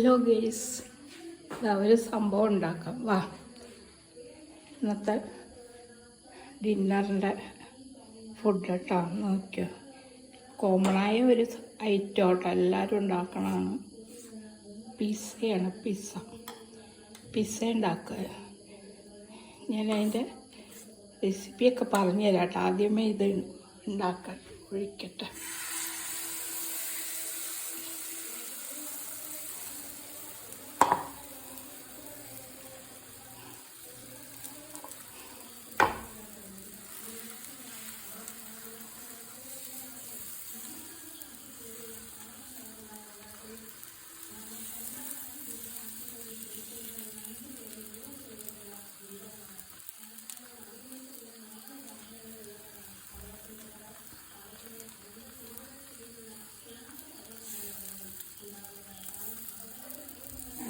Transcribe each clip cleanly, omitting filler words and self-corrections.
Hello guys, ഒരു സംഭവം ഉണ്ടാക്കാം. വാ, ഇന്നത്തെ ഡിന്നറിൻ്റെ ഫുഡ് കേട്ടോ. നോക്കിയോ, കോമണായ ഒരു ഐറ്റം കേട്ടോ, എല്ലാവരും ഉണ്ടാക്കണതാണ്. പിസ്സയാണ്. പിസ്സ ഉണ്ടാക്കുക. ഞാനതിൻ്റെ റെസിപ്പിയൊക്കെ പറഞ്ഞു തരാം കേട്ടോ. ആദ്യമേ ഇത് ഉണ്ടാക്കാൻ ഒഴിക്കട്ടെ.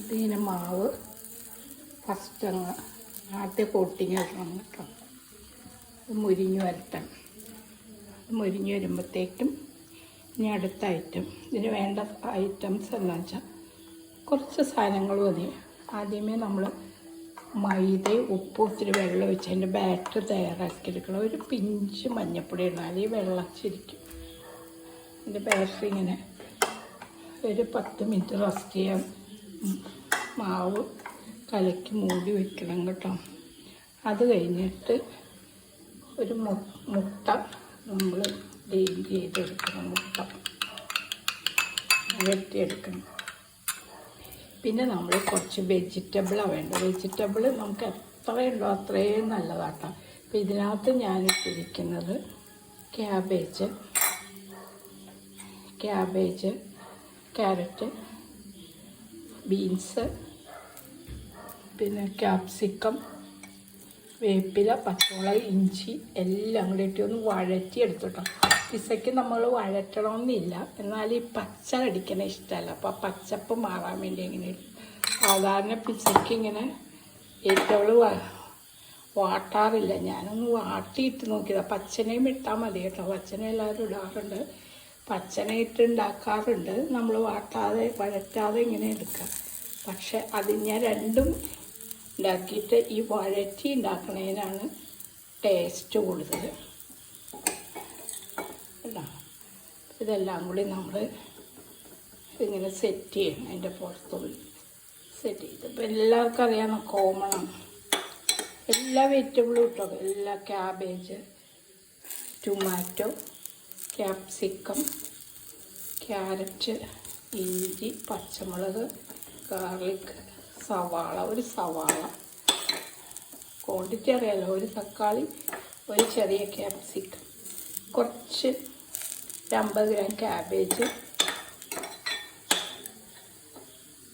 അതിന് മാവ് ഫസ്റ്റ് അങ്ങ് ആദ്യം കോട്ടിങ് ഇടണം കേട്ടോ. മുരിഞ്ഞ് വരട്ടെ. മുരിഞ്ഞ് വരുമ്പോഴത്തേക്കും ഇനി അടുത്ത ഐറ്റം. ഇതിന് വേണ്ട ഐറ്റംസ് എന്താ വെച്ചാൽ കുറച്ച് സാധനങ്ങൾ മതി. ആദ്യമേ നമ്മൾ മൈദയും ഉപ്പും ഇത്തിരി വെള്ളം ഒഴിച്ച് അതിൻ്റെ ബാറ്റർ തയ്യാറാക്കിയെടുക്കണം. ഒരു പിഞ്ച് മഞ്ഞൾപ്പൊടി ഇടണം, അല്ലെങ്കിൽ വെള്ളച്ചിരിക്കും. അതിൻ്റെ ബാറ്റർ ഇങ്ങനെ ഒരു 10 മിനിറ്റ് റെസ്റ്റ് ചെയ്യാൻ മാവ് കലക്കി മൂടി വയ്ക്കണം കേട്ടോ. അത് കഴിഞ്ഞിട്ട് ഒരു മുട്ട നമ്മൾ ഡീൽ ചെയ്തെടുക്കണം. മുട്ട വെട്ടിയെടുക്കണം. പിന്നെ നമ്മൾ കുറച്ച് വെജിറ്റബിളാണ് വേണ്ടത്. വെജിറ്റബിൾ നമുക്ക് എത്രയുണ്ടോ അത്രയും നല്ലതാട്ടോ. അപ്പോൾ ഇതിനകത്ത് ഞാനിട്ടിരിക്കുന്നത് ക്യാബേജ്, ക്യാരറ്റ്, ബീൻസ്, പിന്നെ ക്യാപ്സിക്കം, വേപ്പില, പച്ചമുളക്, ഇഞ്ചി എല്ലാം കൂടി ഇട്ട് ഒന്ന് വഴറ്റിയെടുത്തിട്ടോ. പിസ്സയ്ക്ക് നമ്മൾ വഴറ്റണമെന്നില്ല, എന്നാൽ ഈ പച്ച കടിക്കണ ഇഷ്ടമല്ല. അപ്പോൾ ആ പച്ചപ്പ് മാറാൻ വേണ്ടി എങ്ങനെ സാധാരണ പിസ്സയ്ക്ക് ഇങ്ങനെ ഏറ്റവും വാട്ടാറില്ല. ഞാനൊന്ന് വാട്ടിയിട്ട് നോക്കിയതാണ്. പച്ചനയും ഇട്ടാൽ മതി കേട്ടോ. പച്ചന എല്ലാവരും ഇടാറുണ്ട്. പച്ചന ഇട്ട് ഉണ്ടാക്കാറുണ്ട്. നമ്മൾ വഴറ്റാതെ ഇങ്ങനെ എടുക്കുക. പക്ഷെ അത് ഞാൻ രണ്ടും ഉണ്ടാക്കിയിട്ട് ഈ വഴറ്റി ഉണ്ടാക്കണതിനാണ് ടേസ്റ്റ് കൂടുതൽ കേട്ടോ. ഇതെല്ലാം കൂടി നമ്മൾ ഇങ്ങനെ സെറ്റ് ചെയ്യണം. അതിൻ്റെ പുറത്തുള്ളിൽ സെറ്റ് ചെയ്ത് ഇപ്പോൾ എല്ലാവർക്കും അറിയാവുന്ന കോമണാണ്. എല്ലാ വെജിറ്റബിളും ഇട്ടോ. എല്ലാ ക്യാബേജ്, ടൊമാറ്റോ, ക്യാപ്സിക്കം, ക്യാരറ്റ്, ഇഞ്ചി, പച്ചമുളക്, ഗാർലിക്, സവാള, ഒരു സവാള ക്വാണ്ടിറ്റി അറിയാലോ. ഒരു തക്കാളി, ഒരു ചെറിയ ക്യാപ്സിക്കം, കുറച്ച് 50 ഗ്രാം ക്യാബേജ്,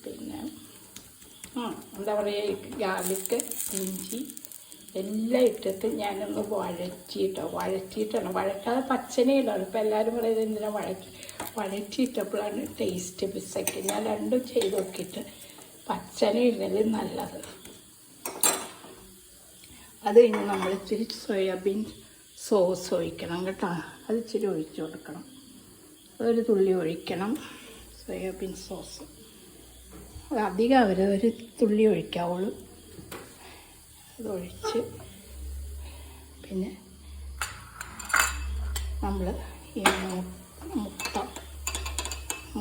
പിന്നെ എന്താ പറയുക ഗാർലിക്ക്, ഇഞ്ചി എല്ലാം ഇട്ടിട്ട് ഞാനൊന്ന് വഴറ്റിയിട്ടാണ്. വഴറ്റാതെ പച്ചനയിലാണ്. ഇപ്പോൾ എല്ലാവരും പറയുന്നത് എന്തിനാ വഴറ്റിയിട്ടപ്പോഴാണ് ടേസ്റ്റ് പിസ്സയ്ക്ക്. ഞാൻ രണ്ടും ചെയ്ത് നോക്കിയിട്ട് പച്ചനയിടൽ നല്ലത്. അത് കഴിഞ്ഞ് നമ്മൾ ഇച്ചിരി സോയാബീൻ സോസ് ഒഴിക്കണം കേട്ടോ. അത് ഇച്ചിരി ഒഴിച്ച് കൊടുക്കണം. ഒരു തുള്ളി ഒഴിക്കണം സോയാബീൻ സോസ്. അത് അധികം ഒരു തുള്ളി ഒഴിക്കാവുള്ളൂ. അതൊഴിച്ച് പിന്നെ നമ്മൾ ഈ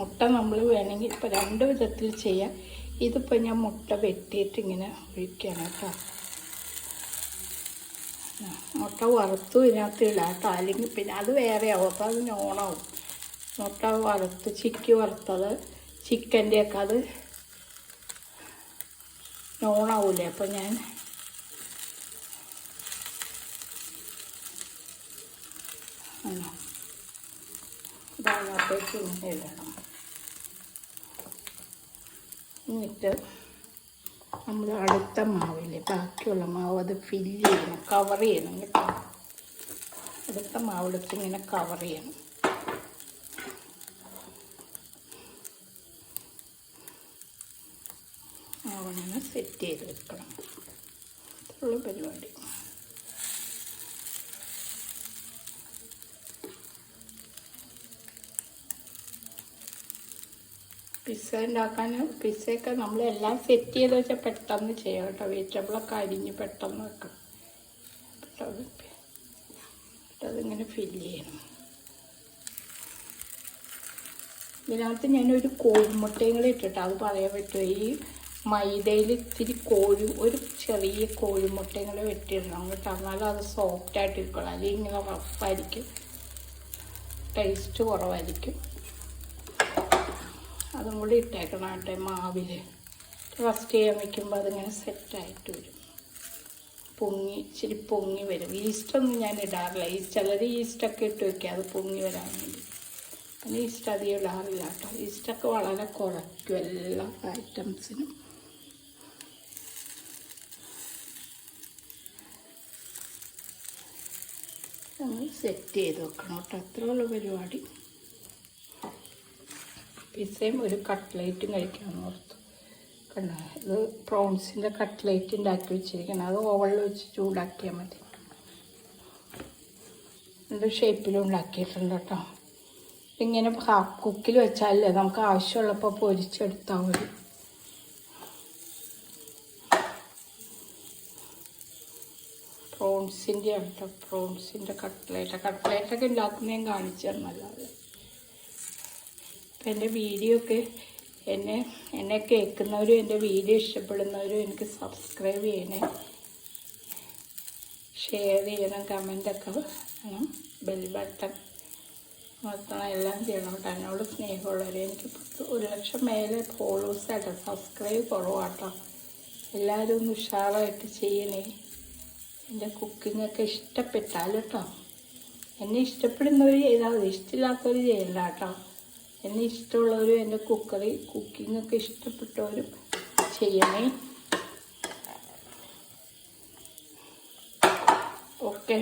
മുട്ട നമ്മൾ വേണമെങ്കിൽ ഇപ്പോൾ 2 വിധത്തിൽ ചെയ്യാം. ഇതിപ്പോൾ ഞാൻ മുട്ട വെട്ടിയിട്ട് ഇങ്ങനെ ഒഴിക്കുകയാണ് കേട്ടോ. മുട്ട വറുത്തു ഇതിനകത്ത് ഇടാം കേട്ടോ. അല്ലെങ്കിൽ പിന്നെ അത് വേറെ ആവും. അപ്പോൾ അത് നോണാവും. മുട്ട വറുത്ത് ചിക്കി വറുത്തത് ചിക്കൻ്റെയൊക്കെ അത് നോണാവൂലേ. അപ്പോൾ ഞാൻ ഇതിനകത്തേക്ക് ഇങ്ങനെ ഇടണം. എന്നിട്ട് നമ്മൾ അടുത്ത മാവില്ലേ, ബാക്കിയുള്ള മാവ് അത് ഫില്ല് ചെയ്യണം, കവർ ചെയ്യണം കേട്ടോ. അടുത്ത മാവെടുത്ത് ഇങ്ങനെ കവർ ചെയ്യണം. മാവിനെ സെറ്റ് ചെയ്ത് വെക്കണം. ഇത്രയുള്ള പരിപാടി. പിസ്സ ഉണ്ടാക്കാൻ പിസ്സയൊക്കെ നമ്മളെല്ലാം സെറ്റ് ചെയ്ത് വെച്ചാൽ പെട്ടെന്ന് ചെയ്യാം കേട്ടോ. വെജിറ്റബിളൊക്കെ അരിഞ്ഞ് പെട്ടെന്ന് വെക്കണം. അതിങ്ങനെ ഫില്ല് ചെയ്യണം. ഇതിനകത്ത് ഞാനൊരു കോഴിമുട്ടയും കൂടി ഇട്ടിട്ട് അത് പറയാൻ പറ്റുമോ. ഈ മൈദയിൽ ഇത്തിരി ഒരു ചെറിയ കോഴിമുട്ടയും കൂടെ വെട്ടിയിടണം കേട്ടോ. എന്നാലും അത് സോഫ്റ്റായിട്ടിരിക്കണം. അല്ലെങ്കിൽ ഇങ്ങനെ റഫായിരിക്കും, ടേസ്റ്റ് കുറവായിരിക്കും. അതും കൂടി ഇട്ടേക്കണം കേട്ടോ മാവിൽ. ഫസ്റ്റ് ചെയ്യാൻ വയ്ക്കുമ്പോൾ അതിങ്ങനെ സെറ്റായിട്ട് വരും. ഇച്ചിരി പൊങ്ങി വരും. ഈസ്റ്റൊന്നും ഞാൻ ഇടാറില്ല. ചിലർ ഈസ്റ്റൊക്കെ ഇട്ട് വയ്ക്കുക അത് പൊങ്ങി വരാൻ വേണ്ടി. പിന്നെ ഈസ്റ്റ് അധികം ഇടാറില്ല കേട്ടോ. ഈസ്റ്റൊക്കെ വളരെ കുറയ്ക്കും എല്ലാ ഐറ്റംസിനും. നമ്മൾ സെറ്റ് ചെയ്ത് വെക്കണം കേട്ടോ. അത്രയുള്ള പരിപാടി. പിസ്സയും ഒരു കട്ട്ലേറ്റും കഴിക്കാമെന്ന് ഓർത്തു. കണ്ടോ, ഇത് പ്രോൺസിൻ്റെ കട്ട്ലേറ്റ് ഉണ്ടാക്കി വെച്ചിരിക്കണം. അത് ഓവനിൽ വെച്ച് ചൂടാക്കിയാൽ മതി. എൻ്റെ ഷേപ്പിലും ഉണ്ടാക്കിയിട്ടുണ്ട് കേട്ടോ. ഇങ്ങനെ ഹാഫ് കുക്കിൽ വെച്ചാലേ നമുക്ക് ആവശ്യമുള്ളപ്പോൾ പൊരിച്ചെടുത്താൽ മതി. പ്രോൺസിൻ്റെ ആണ് കേട്ടോ. പ്രോൺസിൻ്റെ കട്ട്ലേറ്റൊക്കെ ഉണ്ടാക്കുന്ന ഞാൻ കാണിച്ചു തന്നല്ലാതെ. അപ്പം എൻ്റെ വീഡിയോ ഒക്കെ എന്നെ കേൾക്കുന്നവരും എൻ്റെ വീഡിയോ ഇഷ്ടപ്പെടുന്നവരും എനിക്ക് സബ്സ്ക്രൈബ് ചെയ്യണേ, ഷെയർ ചെയ്യണം, കമൻറ്റൊക്കെ വേണം, ബെൽ ബട്ടൺ മൊത്തം എല്ലാം ചെയ്യണം കേട്ടോ. എന്നോട് സ്നേഹമുള്ളവർ. എനിക്ക് 1,00,000 മേലെ ഫോളോവേഴ്സായിട്ടോ. സബ്സ്ക്രൈബ് കുറവാട്ടോ. എല്ലാവരും ഒന്ന് ഉഷാറായിട്ട് ചെയ്യണേ. എൻ്റെ കുക്കിങ്ങൊക്കെ ഇഷ്ടപ്പെട്ടാൽ കേട്ടോ. എന്നെ ഇഷ്ടപ്പെടുന്നവർ ചെയ്താൽ മതി, ഇഷ്ടമില്ലാത്തവർ ചെയ്യണ്ട കേട്ടോ. എന്നെ ഇഷ്ടമുള്ളവരും എൻ്റെ കുക്കിങ്ങൊക്കെ ഇഷ്ടപ്പെട്ടവരും ചെയ്യണേ. ഓക്കെ,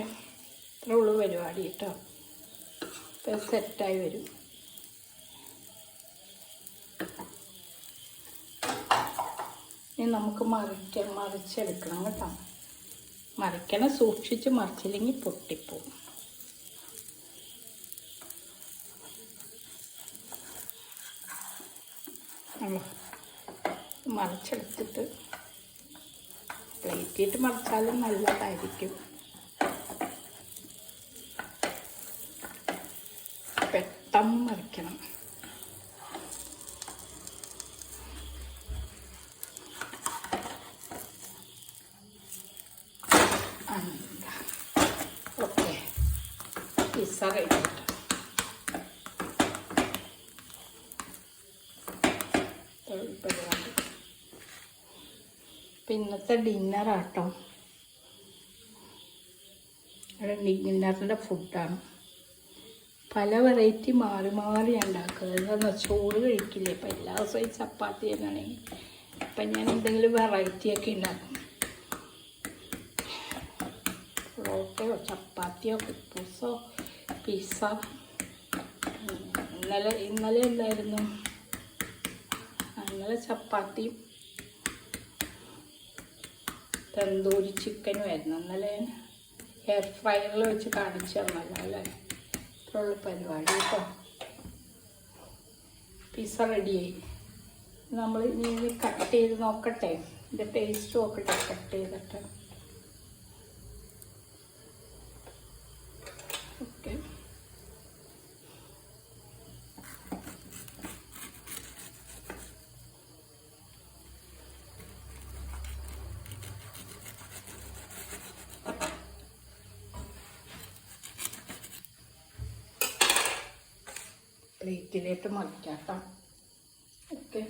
ഇത്രേ ഉള്ളൂ പരിപാടി കേട്ടോ. ഇപ്പം സെറ്റായി വരും. ഇനി നമുക്ക് മറിച്ചെടുക്കണം കേട്ടോ. മറിക്കണം, സൂക്ഷിച്ച് മറിച്ചില്ലെങ്കിൽ പൊട്ടിപ്പോവും. മറിച്ചെടുത്തിട്ട് പ്ലേറ്റിട്ട് മറിച്ചാലും നല്ലതായിരിക്കും. പെട്ടെന്ന് മറിക്കണം. Okay, pizza ready. പരിപാടി ഇപ്പം ഇന്നത്തെ ഡിന്നറാട്ടോ. ഡിന്നറിൻ്റെ ഫുഡാണ്. പല വെറൈറ്റി മാറി ഉണ്ടാക്കുന്നത്. എന്താണെന്ന് വെച്ചാൽ ചോറ് കഴിക്കില്ലേ. ഇപ്പം എല്ലാ ദിവസവും ചപ്പാത്തി തന്നെയാണെങ്കിൽ ഇപ്പം ഞാൻ എന്തെങ്കിലും വെറൈറ്റിയൊക്കെ ഉണ്ടാക്കും. പൊറോട്ടയോ ചപ്പാത്തിയോ കുപ്പൂസോ പിസ്സ. ഇന്നലെ എന്തായിരുന്നു? ഇന്നലെ ചപ്പാത്തിയും തന്തൂരി ചിക്കനും ആയിരുന്നു. ഇന്നലെ എയർ ഫ്രയറിൽ വെച്ച് കാണിച്ചു തന്നല്ലോ അല്ലേ. ഇത്രയുള്ള പരിപാടി കേട്ടോ. പിസ്സ റെഡിയായി. നമ്മൾ ഇനി കട്ട് ചെയ്ത് നോക്കട്ടെ, ഇതിൻ്റെ ടേസ്റ്റ് നോക്കട്ടെ കട്ട് ചെയ്തിട്ട്. ഓക്കെ, പ്ലേറ്റിലേക്ക് മറിക്കാം കേട്ടോ. ഓക്കെ.